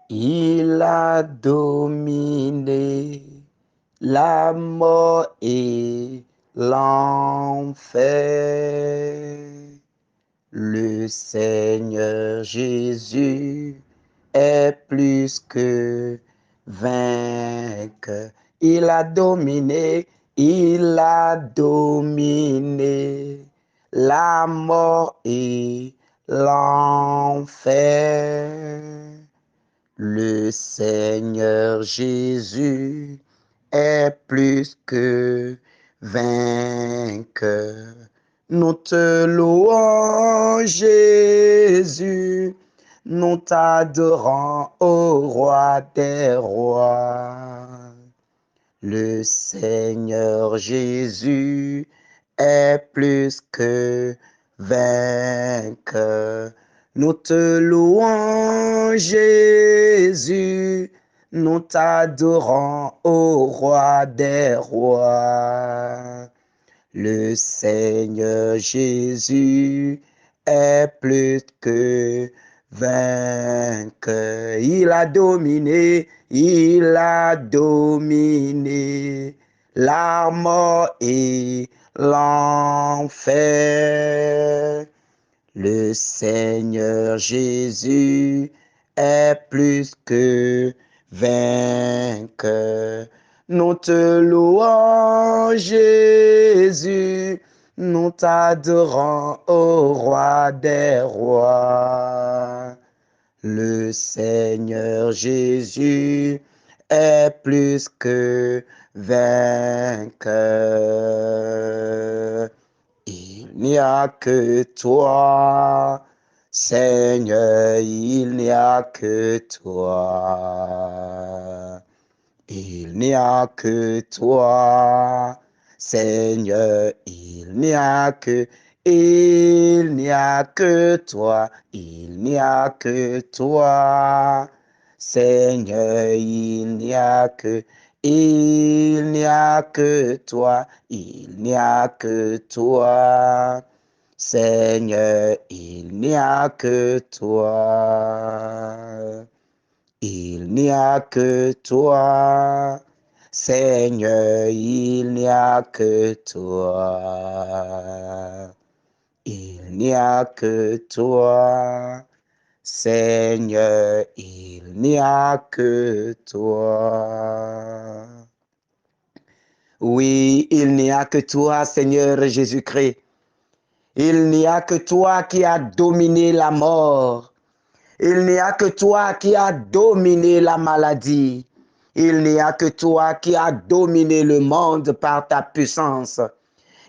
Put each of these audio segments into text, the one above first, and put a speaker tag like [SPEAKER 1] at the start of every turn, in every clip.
[SPEAKER 1] Il a dominé la mort et l'enfer. Le Seigneur Jésus est plus que vainqueur. Il a dominé la mort et l'enfer. Le Seigneur Jésus est plus que vainqueur. Nous te louons, Jésus, nous t'adorons, ô roi des rois. Le Seigneur Jésus est plus que vainqueur. Nous te louons, Jésus, nous t'adorons, ô roi des rois. Le Seigneur Jésus est plus que vainqueur. Il a dominé la mort et l'enfer. Le Seigneur Jésus est plus que vainqueur. Nous te louons, Jésus, nous t'adorons, ô roi des rois. Le Seigneur Jésus est plus que vainqueur. Il n'y a que toi, Seigneur, il n'y a que toi. Il n'y a que toi, Seigneur, il n'y a que toi, il n'y a que toi, Seigneur, il n'y a que toi, il n'y a que toi, Seigneur, il n'y a que toi. Il n'y a que toi, Seigneur, il n'y a que toi. Il n'y a que toi, Seigneur, il n'y a que toi. Oui, il n'y a que toi, Seigneur Jésus-Christ. Il n'y a que toi qui as dominé la mort. Il n'y a que toi qui as dominé la maladie. Il n'y a que toi qui as dominé le monde par ta puissance.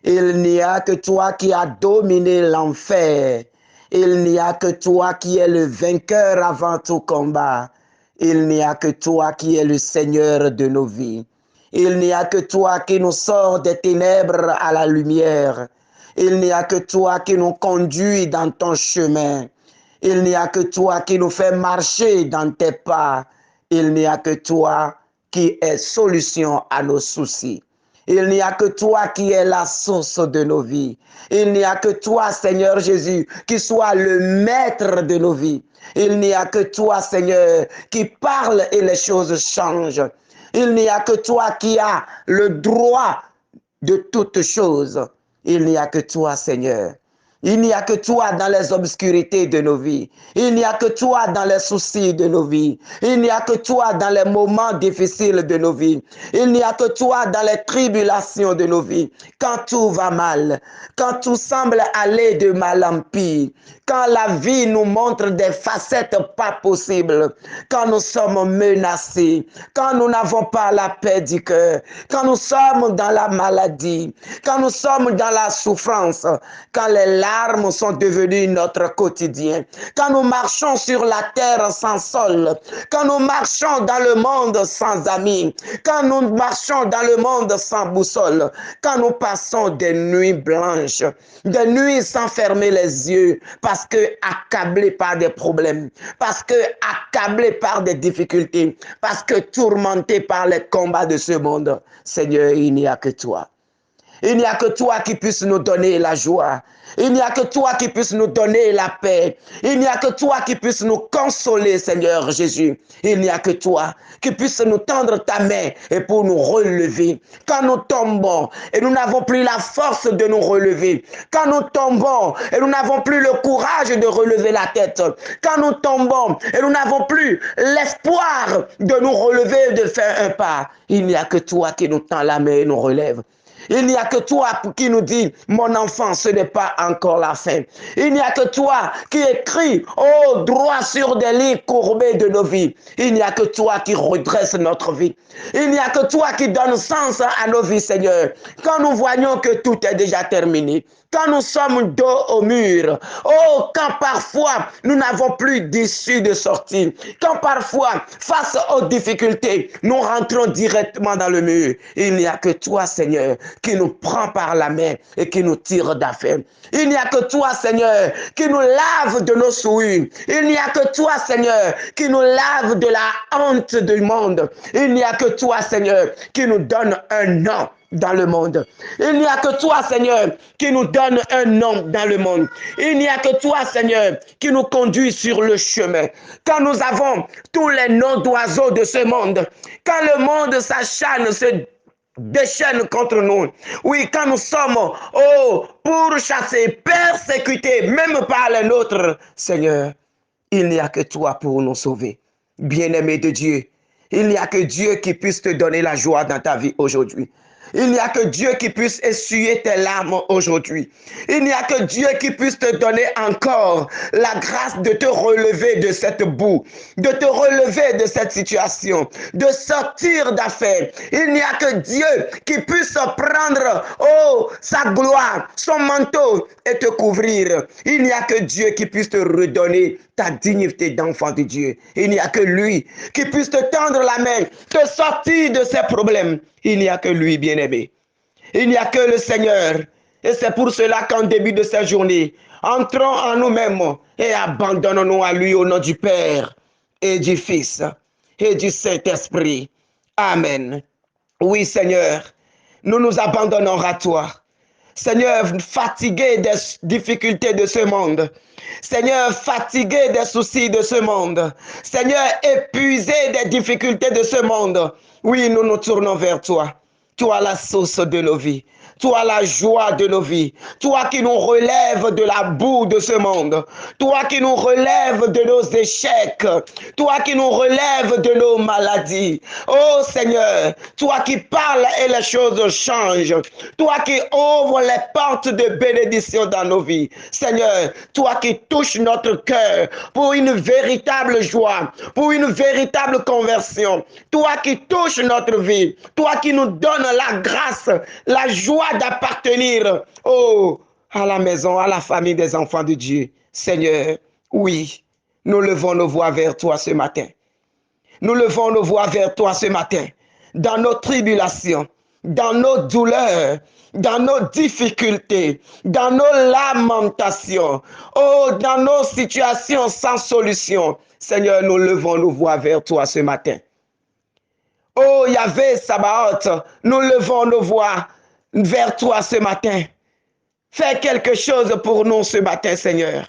[SPEAKER 1] Il n'y a que toi qui as dominé l'enfer. Il n'y a que toi qui es le vainqueur avant tout combat. Il n'y a que toi qui es le Seigneur de nos vies. Il n'y a que toi qui nous sort des ténèbres à la lumière. Il n'y a que toi qui nous conduit dans ton chemin. Il n'y a que toi qui nous fait marcher dans tes pas. Il n'y a que toi qui es solution à nos soucis. Il n'y a que toi qui es la source de nos vies. Il n'y a que toi, Seigneur Jésus, qui soit le maître de nos vies. Il n'y a que toi, Seigneur, qui parle et les choses changent. Il n'y a que toi qui as le droit de toutes choses. Il n'y a que toi, Seigneur. Il n'y a que toi dans les obscurités de nos vies. Il n'y a que toi dans les soucis de nos vies. Il n'y a que toi dans les moments difficiles de nos vies. Il n'y a que toi dans les tribulations de nos vies. Quand tout va mal, quand tout semble aller de mal en pire, quand la vie nous montre des facettes pas possibles, quand nous sommes menacés, quand nous n'avons pas la paix du cœur, quand nous sommes dans la maladie, quand nous sommes dans la souffrance, quand les larmes sont devenues notre quotidien, quand nous marchons sur la terre sans sol, quand nous marchons dans le monde sans amis, quand nous marchons dans le monde sans boussole, quand nous passons des nuits blanches, des nuits sans fermer les yeux, parce que accablés par des problèmes, parce que accablés par des difficultés, parce que tourmentés par les combats de ce monde. Seigneur, il n'y a que toi. Il n'y a que toi qui puisses nous donner la joie. Il n'y a que toi qui puisses nous donner la paix. Il n'y a que toi qui puisses nous consoler, Seigneur Jésus. Il n'y a que toi qui puisses nous tendre ta main et pour nous relever. Quand nous tombons et nous n'avons plus la force de nous relever. Quand nous tombons et nous n'avons plus le courage de relever la tête. Quand nous tombons et nous n'avons plus l'espoir de nous relever, de faire un pas. Il n'y a que toi qui nous tend la main et nous relève. Il n'y a que toi qui nous dit, mon enfant, ce n'est pas encore la fin. Il n'y a que toi qui écris, oh, droit sur des lits courbés de nos vies. Il n'y a que toi qui redresse notre vie. Il n'y a que toi qui donne sens à nos vies, Seigneur. Quand nous voyons que tout est déjà terminé, quand nous sommes dos au mur, oh, quand parfois nous n'avons plus d'issue de sortie, quand parfois, face aux difficultés, nous rentrons directement dans le mur, il n'y a que toi, Seigneur, qui nous prend par la main et qui nous tire d'affaire. Il n'y a que toi, Seigneur, qui nous lave de nos souillures. Il n'y a que toi, Seigneur, qui nous lave de la honte du monde. Il n'y a que toi, Seigneur, qui nous donne un nom dans le monde. Il n'y a que toi, Seigneur, qui nous donne un nom dans le monde. Il n'y a que toi, Seigneur, qui nous conduit sur le chemin. Quand nous avons tous les noms d'oiseaux de ce monde, quand le monde s'acharne, se déchaîne contre nous. Oui, quand nous sommes, oh, pourchassés, persécutés, même par les nôtres, Seigneur, il n'y a que toi pour nous sauver. Bien-aimé de Dieu, il n'y a que Dieu qui puisse te donner la joie dans ta vie aujourd'hui. Il n'y a que Dieu qui puisse essuyer tes larmes aujourd'hui. Il n'y a que Dieu qui puisse te donner encore la grâce de te relever de cette boue, de te relever de cette situation, de sortir d'affaires. Il n'y a que Dieu qui puisse prendre, oh, sa gloire, son manteau et te couvrir. Il n'y a que Dieu qui puisse te redonner ta dignité d'enfant de Dieu. Il n'y a que lui qui puisse te tendre la main, te sortir de ces problèmes. Il n'y a que lui, bien-aimé. Il n'y a que le Seigneur. Et c'est pour cela qu'en début de cette journée, entrons en nous-mêmes et abandonnons-nous à lui au nom du Père et du Fils et du Saint-Esprit. Amen. Oui, Seigneur, nous nous abandonnons à toi. Seigneur, fatigué des difficultés de ce monde. Seigneur, fatigué des soucis de ce monde. Seigneur, épuisé des difficultés de ce monde. Oui, nous nous tournons vers toi. Toi, la source de nos vies. Toi, la joie de nos vies. Toi qui nous relèves de la boue de ce monde. Toi qui nous relèves de nos échecs. Toi qui nous relèves de nos maladies. Oh Seigneur, toi qui parles et les choses changent. Toi qui ouvres les portes de bénédiction dans nos vies. Seigneur, toi qui touches notre cœur pour une véritable joie, pour une véritable conversion. Toi qui touches notre vie. Toi qui nous donnes la grâce, la joie d'appartenir, oh, à la maison, à la famille des enfants de Dieu. Seigneur, oui, nous levons nos voix vers toi ce matin. Nous levons nos voix vers toi ce matin, dans nos tribulations, dans nos douleurs, dans nos difficultés, dans nos lamentations, oh, dans nos situations sans solution. Seigneur, nous levons nos voix vers toi ce matin. Oh Yahvé Sabaoth, nous levons nos voix vers toi ce matin. Fais quelque chose pour nous ce matin, Seigneur.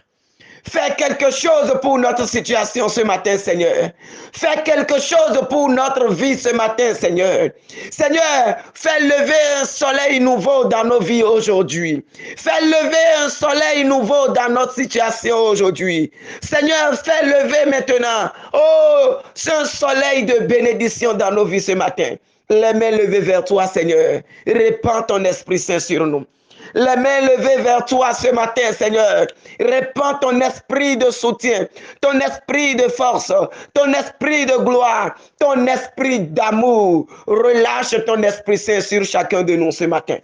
[SPEAKER 1] Fais quelque chose pour notre situation ce matin, Seigneur. Fais quelque chose pour notre vie ce matin, Seigneur. Seigneur, fais lever un soleil nouveau dans nos vies aujourd'hui. Fais lever un soleil nouveau dans notre situation aujourd'hui. Seigneur, fais lever maintenant, oh, ce soleil de bénédiction dans nos vies ce matin. Les mains levées vers toi, Seigneur. Répands ton Esprit Saint sur nous. Les mains levées vers toi ce matin, Seigneur. Répands ton esprit de soutien, ton esprit de force, ton esprit de gloire, ton esprit d'amour. Relâche ton Esprit Saint sur chacun de nous ce matin.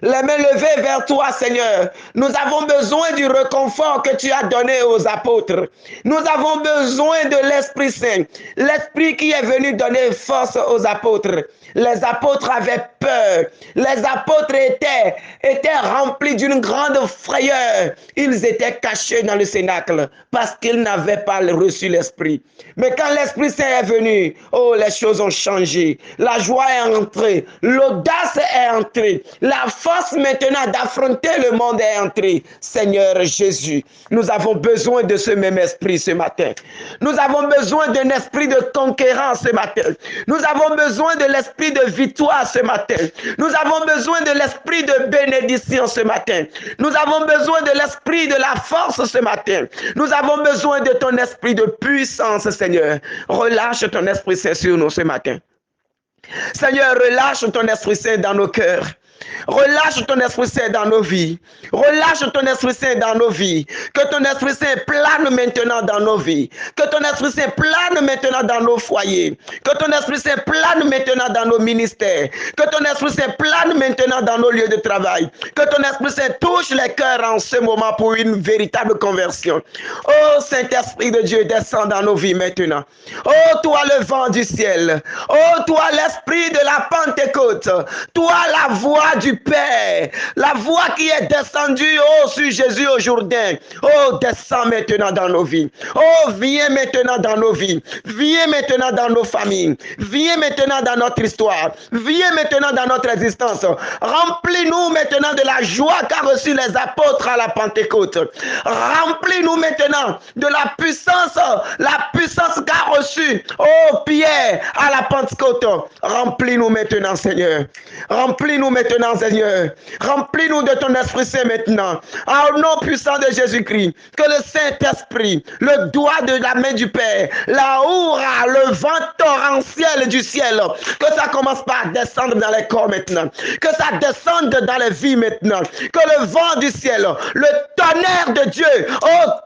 [SPEAKER 1] Les mains levées vers toi, Seigneur. Nous avons besoin du réconfort que tu as donné aux apôtres. Nous avons besoin de l'Esprit Saint. L'Esprit qui est venu donner force aux apôtres. Les apôtres avaient peur. Les apôtres étaient remplis d'une grande frayeur. Ils étaient cachés dans le cénacle parce qu'ils n'avaient pas reçu l'Esprit. Mais quand l'Esprit Saint est venu, oh, les choses ont changé. La joie est entrée. L'audace est entrée. La force maintenant d'affronter le monde est entrée. Seigneur Jésus, nous avons besoin de ce même esprit ce matin. Nous avons besoin d'un esprit de conquérant ce matin. Nous avons besoin de l'esprit de victoire ce matin. Nous avons besoin de l'esprit de bénédiction ce matin. Nous avons besoin de l'esprit de la force ce matin. Nous avons besoin de ton esprit de puissance, Seigneur. Relâche ton esprit saint sur nous ce matin. Seigneur, relâche ton esprit saint dans nos cœurs. Relâche ton Esprit Saint dans nos vies. Relâche ton Esprit Saint dans nos vies. Que ton Esprit Saint plane maintenant dans nos vies. Que ton Esprit Saint plane maintenant dans nos foyers. Que ton Esprit Saint plane maintenant dans nos ministères. Que ton Esprit Saint plane maintenant dans nos lieux de travail. Que ton Esprit Saint touche les cœurs en ce moment pour une véritable conversion. Oh Saint-Esprit de Dieu, descends dans nos vies maintenant. Oh toi le vent du ciel. Oh toi l'Esprit de la Pentecôte. Toi la voix du Père, la voix qui est descendue sur Jésus au Jourdain. Oh, descends maintenant dans nos vies. Oh, viens maintenant dans nos vies. Viens maintenant dans nos familles. Viens maintenant dans notre histoire. Viens maintenant dans notre existence. Remplis-nous maintenant de la joie qu'a reçu les apôtres à la Pentecôte. Remplis-nous maintenant de la puissance qu'a reçu Pierre à la Pentecôte. Remplis-nous maintenant, Seigneur. Remplis-nous maintenant, Seigneur. Remplis-nous de ton Esprit Saint maintenant. Au nom puissant de Jésus-Christ, que le Saint-Esprit, le doigt de la main du Père, la hourra, le vent torrentiel du ciel, que ça commence par descendre dans les corps maintenant. Que ça descende dans les vies maintenant. Que le vent du ciel, le tonnerre de Dieu,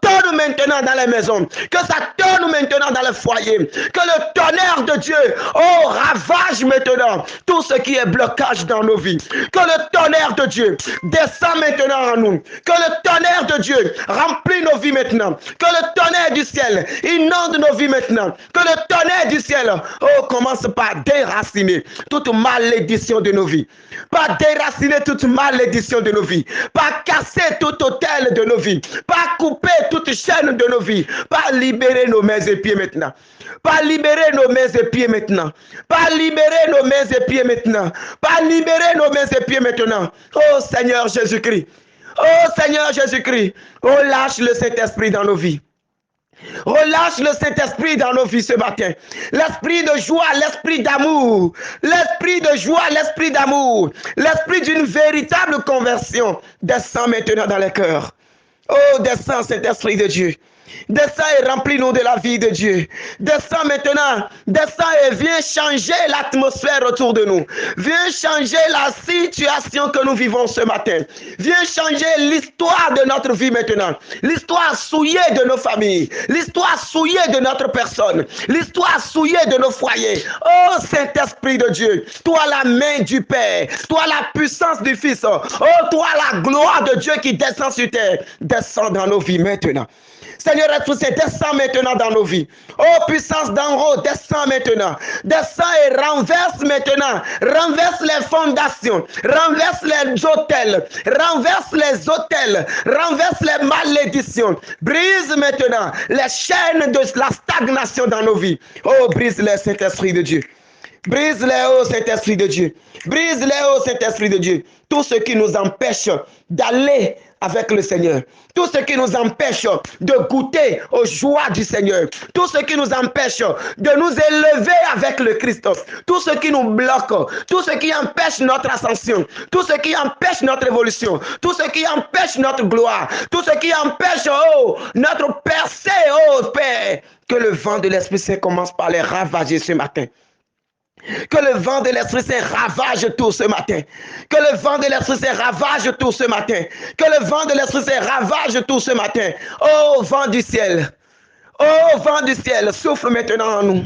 [SPEAKER 1] tourne maintenant dans les maisons. Que ça tourne maintenant dans les foyers. Que le tonnerre de Dieu, ravage maintenant tout ce qui est blocage dans nos vies. Que le tonnerre de Dieu descend maintenant en nous. Que le tonnerre de Dieu remplit nos vies maintenant. Que le tonnerre du ciel inonde nos vies maintenant. Que le tonnerre du ciel commence par déraciner toute malédiction de nos vies. Par déraciner toute malédiction de nos vies. Par casser tout autel de nos vies. Par couper toute chaîne de nos vies. Par libérer nos mains et pieds maintenant. Par libérer nos mains et pieds maintenant. Par libérer nos mains et pieds maintenant. Par libérer nos mains et pieds maintenant. Oh Seigneur Jésus-Christ. Oh Seigneur Jésus-Christ. Relâche le Saint-Esprit dans nos vies. Relâche le Saint-Esprit dans nos vies ce matin. L'esprit de joie, l'esprit d'amour. L'esprit de joie, l'esprit d'amour. L'esprit d'une véritable conversion. Descends maintenant dans les cœurs. Oh, descends Saint-Esprit de Dieu. Descends et remplis-nous de la vie de Dieu. Descends maintenant. Descends et viens changer l'atmosphère autour de nous. Viens changer la situation que nous vivons ce matin. Viens changer l'histoire de notre vie maintenant. L'histoire souillée de nos familles. L'histoire souillée de notre personne. L'histoire souillée de nos foyers. Oh Saint-Esprit de Dieu. Toi la main du Père. Toi la puissance du Fils. Oh toi la gloire de Dieu qui descend sur terre. Descends dans nos vies maintenant. Seigneur Esprit Saint, descends maintenant dans nos vies. Oh puissance d'en haut, descends maintenant. Descends et renverse maintenant. Renverse les fondations. Renverse les autels. Renverse les autels. Renverse les malédictions. Brise maintenant les chaînes de la stagnation dans nos vies. Oh, brise-les, Saint-Esprit de Dieu. Brise-les, oh Saint-Esprit de Dieu. Brise-les, oh Saint-Esprit de Dieu. Tout ce qui nous empêche d'aller avec le Seigneur. Tout ce qui nous empêche de goûter aux joies du Seigneur. Tout ce qui nous empêche de nous élever avec le Christ. Tout ce qui nous bloque. Tout ce qui empêche notre ascension. Tout ce qui empêche notre évolution. Tout ce qui empêche notre gloire. Tout ce qui empêche notre percée, Père. Que le vent de l'Esprit Saint commence par les ravager ce matin. Que le vent de l'Esprit Saint ravage tout ce matin. Que le vent de l'Esprit Saint ravage tout ce matin. Que le vent de l'Esprit Saint ravage tout ce matin. Oh vent du ciel. Oh vent du ciel, souffle maintenant en nous.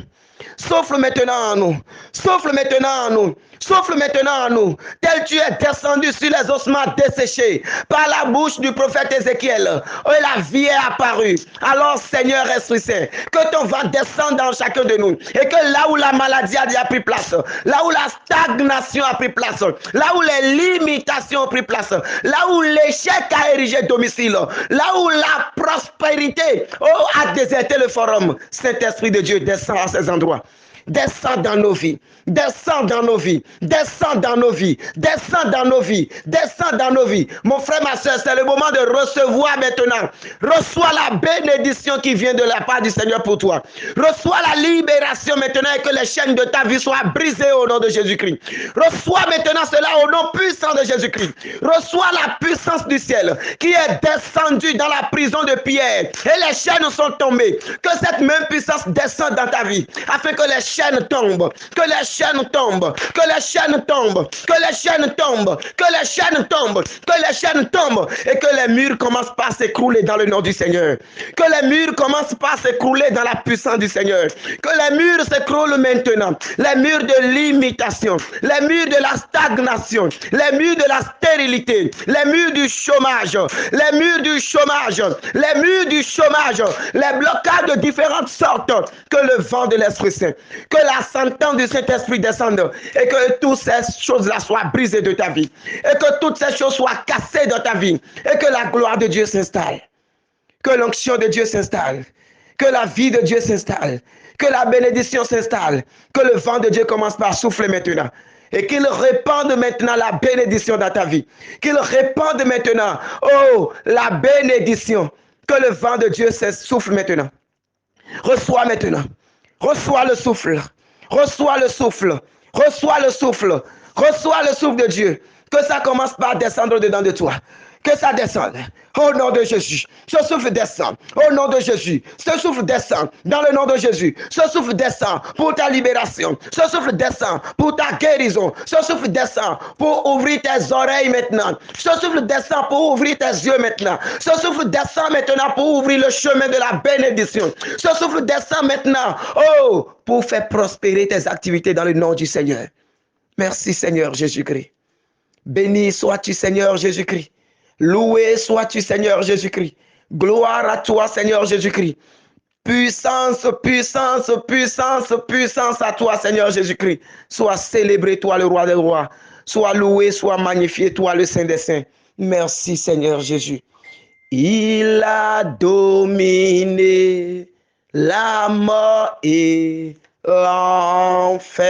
[SPEAKER 1] Souffle maintenant en nous. Souffle maintenant en nous. Souffle maintenant en nous. Tel tu es descendu sur les ossements desséchés par la bouche du prophète Ézéchiel. Oh, la vie est apparue. Alors, Seigneur Esprit Saint, que ton vent descende dans chacun de nous. Et que là où la maladie a pris place, là où la stagnation a pris place, là où les limitations ont pris place, là où l'échec a érigé domicile, là où la prospérité a déserté le forum, Saint-Esprit de Dieu descend à ces endroits. Descends dans nos vies. Descends dans nos vies. Descends dans nos vies. Descends dans nos vies. Descends dans nos vies. Mon frère, ma soeur, c'est le moment de recevoir maintenant. Reçois la bénédiction qui vient de la part du Seigneur pour toi. Reçois la libération maintenant et que les chaînes de ta vie soient brisées au nom de Jésus-Christ. Reçois maintenant cela au nom puissant de Jésus-Christ. Reçois la puissance du ciel qui est descendue dans la prison de Pierre et les chaînes sont tombées. Que cette même puissance descende dans ta vie afin que les chaînes tombent, que les chaînes tombent, que les chaînes tombent, que les chaînes tombent, que les chaînes tombent, que les chaînes tombent et que les murs commencent par s'écrouler dans le nom du Seigneur. Que les murs commencent par s'écrouler dans la puissance du Seigneur. Que les murs s'écroulent maintenant. Les murs de l'imitation, les murs de la stagnation, les murs de la stérilité, les murs du chômage, les murs du chômage, les murs du chômage, les blocages de différentes sortes. Que le vent de l'Esprit Saint, que la sentence du Saint-Esprit descende et que toutes ces choses-là soient brisées de ta vie et que toutes ces choses soient cassées dans ta vie et que la gloire de Dieu s'installe, que l'onction de Dieu s'installe, que la vie de Dieu s'installe, que la bénédiction s'installe, que le vent de Dieu commence par souffler maintenant et qu'il répande maintenant la bénédiction dans ta vie, qu'il répande maintenant, oh, la bénédiction, que le vent de Dieu souffle maintenant. Reçois maintenant. Reçois le souffle. Reçois le souffle. Reçois le souffle. Reçois le souffle de Dieu. Que ça commence par descendre dedans de toi. Que ça descende. Au nom de Jésus. Ce souffle descend. Au nom de Jésus. Ce souffle descend. Dans le nom de Jésus. Ce souffle descend pour ta libération. Ce souffle descend pour ta guérison. Ce souffle descend pour ouvrir tes oreilles maintenant. Ce souffle descend pour ouvrir tes yeux maintenant. Ce souffle descend maintenant pour ouvrir le chemin de la bénédiction. Ce souffle descend maintenant. Oh, pour faire prospérer tes activités dans le nom du Seigneur. Merci Seigneur Jésus-Christ. Béni sois-tu Seigneur Jésus-Christ. Loué sois-tu Seigneur Jésus-Christ. Gloire à toi Seigneur Jésus-Christ. Puissance, puissance, puissance, puissance à toi Seigneur Jésus-Christ. Sois célébré toi le roi des rois. Sois loué, sois magnifié toi le Saint des saints. Merci Seigneur Jésus. Il a dominé la mort et l'enfer.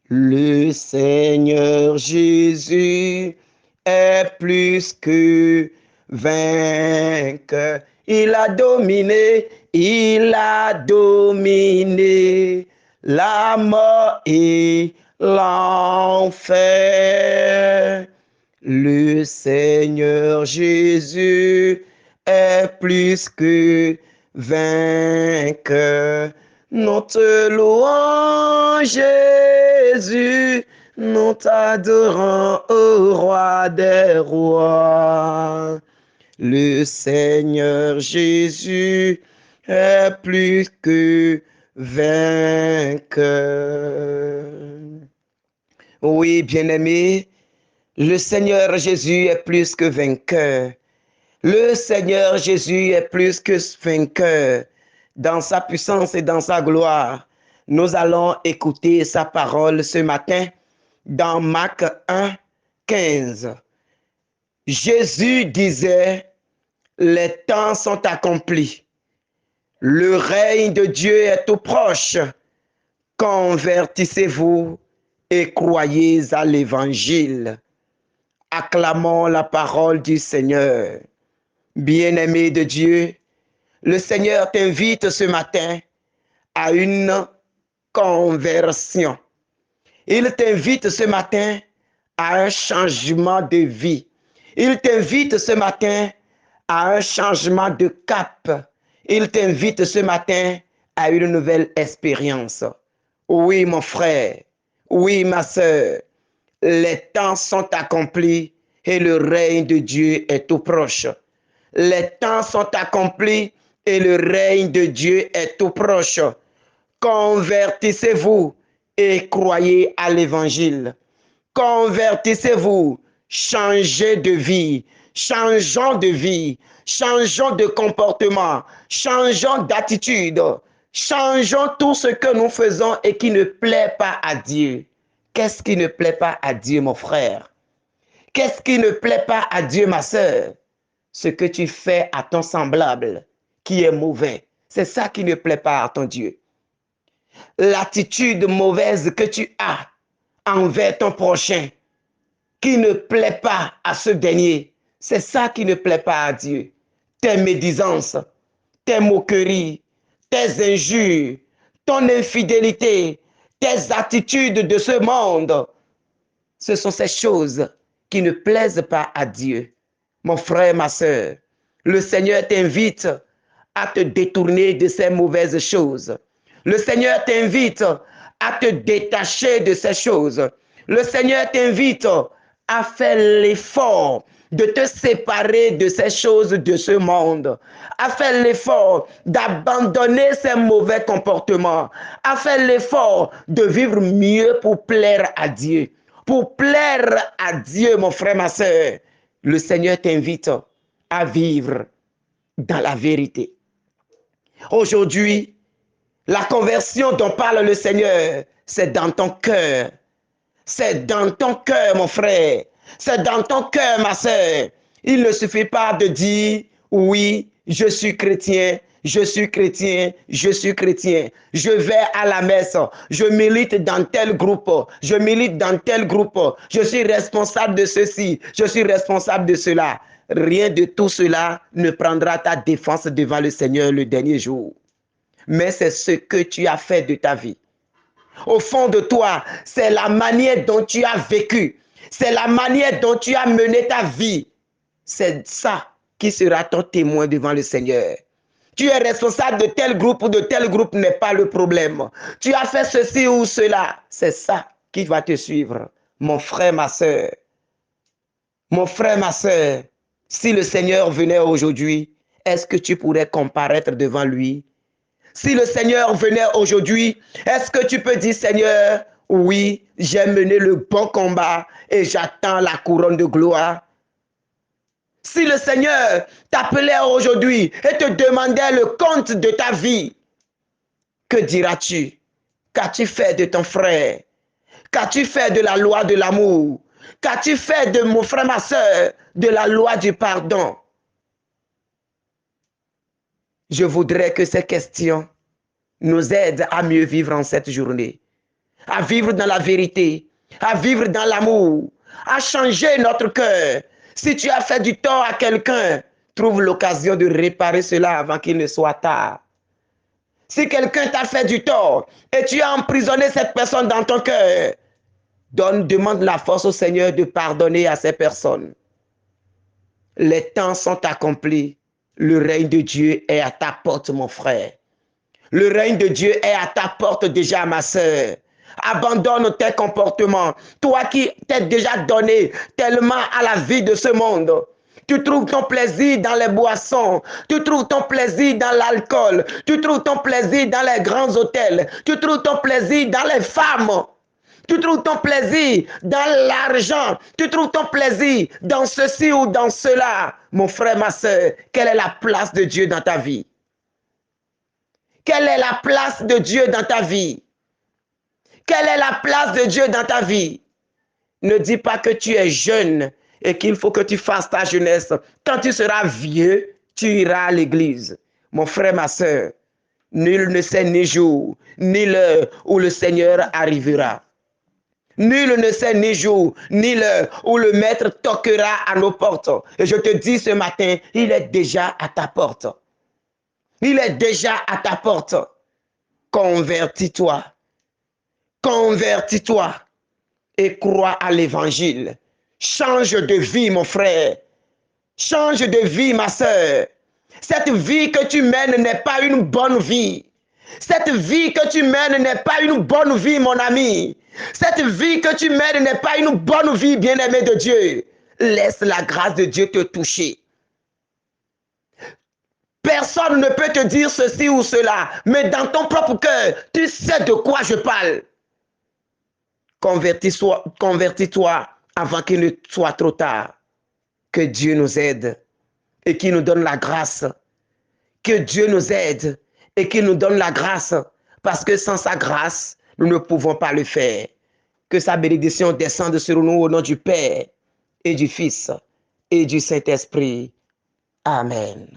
[SPEAKER 1] Le Seigneur Jésus est plus que vainqueur. Il a dominé la mort et l'enfer. Le Seigneur Jésus est plus que vainqueur. Nous te louons, Jésus, nous t'adorons, ô roi des rois. Le Seigneur Jésus est plus que vainqueur. Oui, bien-aimé, le Seigneur Jésus est plus que vainqueur. Le Seigneur Jésus est plus que vainqueur. Dans sa puissance et dans sa gloire, nous allons écouter sa parole ce matin dans Marc 1, 15. Jésus disait, les temps sont accomplis. Le règne de Dieu est tout proche. Convertissez-vous et croyez à l'évangile. Acclamons la parole du Seigneur. Bien-aimé de Dieu, le Seigneur t'invite ce matin à une conversion. Il t'invite ce matin à un changement de vie. Il t'invite ce matin à un changement de cap. Il t'invite ce matin à une nouvelle expérience. Oui, mon frère. Oui, ma sœur. Les temps sont accomplis et le règne de Dieu est tout proche. Les temps sont accomplis et le règne de Dieu est tout proche. Convertissez-vous et croyez à l'évangile. Convertissez-vous, changez de vie, changeons de vie, changeons de comportement, changeons d'attitude, changeons tout ce que nous faisons et qui ne plaît pas à Dieu. Qu'est-ce qui ne plaît pas à Dieu, mon frère? Qu'est-ce qui ne plaît pas à Dieu, ma sœur? Ce que tu fais à ton semblable, qui est mauvais. C'est ça qui ne plaît pas à ton Dieu. l'attitude mauvaise que tu as envers ton prochain, qui ne plaît pas à ce dernier, c'est ça qui ne plaît pas à Dieu. Tes médisances, tes moqueries, tes injures, ton infidélité, tes attitudes de ce monde, ce sont ces choses qui ne plaisent pas à Dieu. Mon frère, ma soeur, le Seigneur t'invite à te détourner de ces mauvaises choses. Le Seigneur t'invite à te détacher de ces choses. Le Seigneur t'invite à faire l'effort de te séparer de ces choses de ce monde, à faire l'effort d'abandonner ces mauvais comportements, à faire l'effort de vivre mieux pour plaire à Dieu. Pour plaire à Dieu, mon frère, ma soeur, le Seigneur t'invite à vivre dans la vérité. Aujourd'hui, la conversion dont parle le Seigneur, c'est dans ton cœur. C'est dans ton cœur, mon frère. C'est dans ton cœur, ma soeur. Il ne suffit pas de dire, oui, je suis chrétien, je suis chrétien, je suis chrétien. Je vais à la messe, je milite dans tel groupe, je milite dans tel groupe, je suis responsable de ceci, je suis responsable de cela. Rien de tout cela ne prendra ta défense devant le Seigneur le dernier jour. Mais c'est ce que tu as fait de ta vie. Au fond de toi, c'est la manière dont tu as vécu. C'est la manière dont tu as mené ta vie. C'est ça qui sera ton témoin devant le Seigneur. Tu es responsable de tel groupe ou de tel groupe n'est pas le problème. Tu as fait ceci ou cela. C'est ça qui va te suivre. Mon frère, ma soeur. Mon frère, ma soeur, si le Seigneur venait aujourd'hui, est-ce que tu pourrais comparaître devant lui? Si le Seigneur venait aujourd'hui, est-ce que tu peux dire, Seigneur, oui, j'ai mené le bon combat et j'attends la couronne de gloire? Si le Seigneur t'appelait aujourd'hui et te demandait le compte de ta vie, que diras-tu? Qu'as-tu fait de ton frère? Qu'as-tu fait de la loi de l'amour? Qu'as-tu fait de mon frère, ma soeur, de la loi du pardon? Je voudrais que ces questions nous aident à mieux vivre en cette journée, à vivre dans la vérité, à vivre dans l'amour, à changer notre cœur. Si tu as fait du tort à quelqu'un, trouve l'occasion de réparer cela avant qu'il ne soit tard. Si quelqu'un t'a fait du tort et tu as emprisonné cette personne dans ton cœur, demande la force au Seigneur de pardonner à ces personnes. Les temps sont accomplis. Le règne de Dieu est à ta porte, mon frère. Le règne de Dieu est à ta porte déjà, ma sœur. Abandonne tes comportements. Toi qui t'es déjà donné tellement à la vie de ce monde. Tu trouves ton plaisir dans les boissons. Tu trouves ton plaisir dans l'alcool. Tu trouves ton plaisir dans les grands hôtels. Tu trouves ton plaisir dans les femmes. Tu trouves ton plaisir dans l'argent. Tu trouves ton plaisir dans ceci ou dans cela. Mon frère, ma soeur, quelle est la place de Dieu dans ta vie? Quelle est la place de Dieu dans ta vie? Quelle est la place de Dieu dans ta vie? Ne dis pas que tu es jeune et qu'il faut que tu fasses ta jeunesse. Quand tu seras vieux, tu iras à l'église. Mon frère, ma soeur, nul ne sait ni jour, ni l'heure où le Seigneur arrivera. Nul ne sait ni jour, ni l'heure où le Maître toquera à nos portes. Et je te dis ce matin, il est déjà à ta porte. Il est déjà à ta porte. Convertis-toi. Convertis-toi et crois à l'évangile. Change de vie, mon frère. Change de vie, ma soeur. Cette vie que tu mènes n'est pas une bonne vie. Cette vie que tu mènes n'est pas une bonne vie, mon ami. Cette vie que tu mènes n'est pas une bonne vie, bien-aimé de Dieu. Laisse la grâce de Dieu te toucher. Personne ne peut te dire ceci ou cela, mais dans ton propre cœur, tu sais de quoi je parle. Convertis-toi avant qu'il ne soit trop tard. Que Dieu nous aide et qu'il nous donne la grâce. Que Dieu nous aide et qu'il nous donne la grâce, parce que sans sa grâce, nous ne pouvons pas le faire. Que sa bénédiction descende sur nous au nom du Père et du Fils et du Saint-Esprit. Amen.